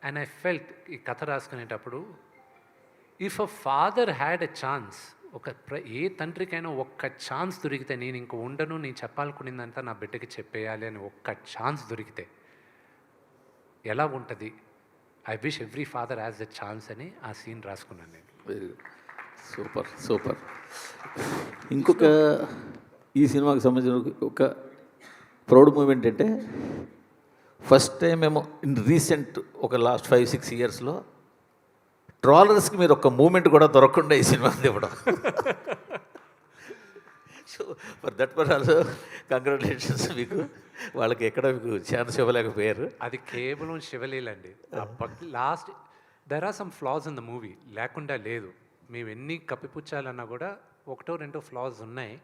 And I felt ఈ కథ రాసుకునేటప్పుడు if a father had a chance, ఏ తండ్రికైనా ఒక్క ఛాన్స్ దొరికితే, నేను ఇంక ఉండను, నేను చెప్పాలనుకునేదంతా నా బిడ్డకి చెప్పేయాలి అని ఒక్క ఛాన్స్ దొరికితే ఎలా ఉంటుంది? I wish every father has a chance అని ఆ సీన్ రాసుకున్నాను నేను. Very good, super super. ఇంకొక ఈ సినిమాకి సంబంధించిన ఒక ప్రౌడ్ మూమెంట్ అంటే, ఫస్ట్ టైం మేము ఇన్ రీసెంట్ ఒక లాస్ట్ 5-6 ఇయర్స్లో ట్రాలర్స్కి మీరు ఒక మూమెంట్ కూడా దొరకకుండా ఈ సినిమా ఇవ్వడం. So for that per also congratulations మీకు. వాళ్ళకి ఎక్కడ మీకు ఛాన్స్ ఇవ్వలేకపోయారు. అది కేవలం శివలీలండి. Last there are some flaws in the movie, లేకుండా లేదు. మేము ఎన్ని కప్పిపుచ్చాలన్నా కూడా 1-2 ఫ్లాస్ ఉన్నాయి.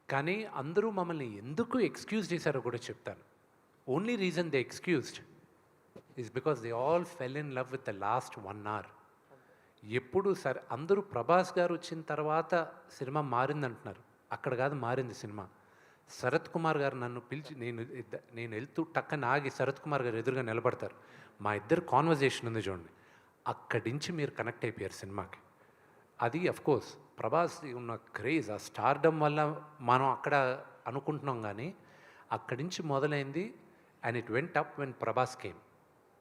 కానీ అందరూ మమ్మల్ని ఎందుకు ఎక్స్క్యూజ్ చేశారో కూడా చెప్తాను. Only reason they excused is because they all fell in love with the last 1 hour. ఎప్పుడు సరే అందరూ ప్రభాస్ గారు వచ్చిన తర్వాత సినిమా మారిందంటున్నారు. అక్కడ కాదు మారింది సినిమా. శరత్ కుమార్ గారు నన్ను పిలిచి, నేను వెళ్తూ టక్కన ఆగి శరత్ కుమార్ గారు ఎదురుగా నిలబడతారు. మా ఇద్దరు కాన్వర్జేషన్ ఉంది చూడండి, అక్కడి నుంచి మీరు కనెక్ట్ అయిపోయారు సినిమాకి. అది అఫ్కోర్స్ ప్రభాస్ ఉన్న క్రేజ్, ఆ స్టార్డమ్ వల్ల మనం అక్కడ అనుకుంటున్నాం. కానీ అక్కడి నుంచి మొదలైంది. And it went up when Prabhas came.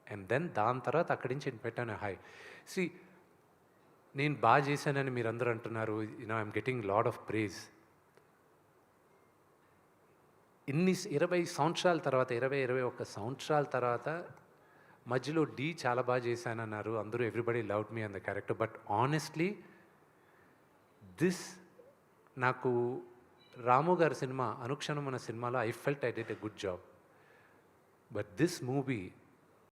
And then దాని తర్వాత అక్కడి నుంచి నేను పెట్టాను హై. సి, నేను బాగా చేశానని మీరు అందరూ అంటున్నారు. I'm getting lot of praise. ఇన్ని 20 సంవత్సరాల తర్వాత, 21 సంవత్సరాల తర్వాత మధ్యలో డి చాలా బాగా చేశానన్నారు అందరూ. Everybody loved me an the character. But honestly నాకు రాము గారి సినిమా అనుక్షణం అనే సినిమాలో I felt I did a good job. But this movie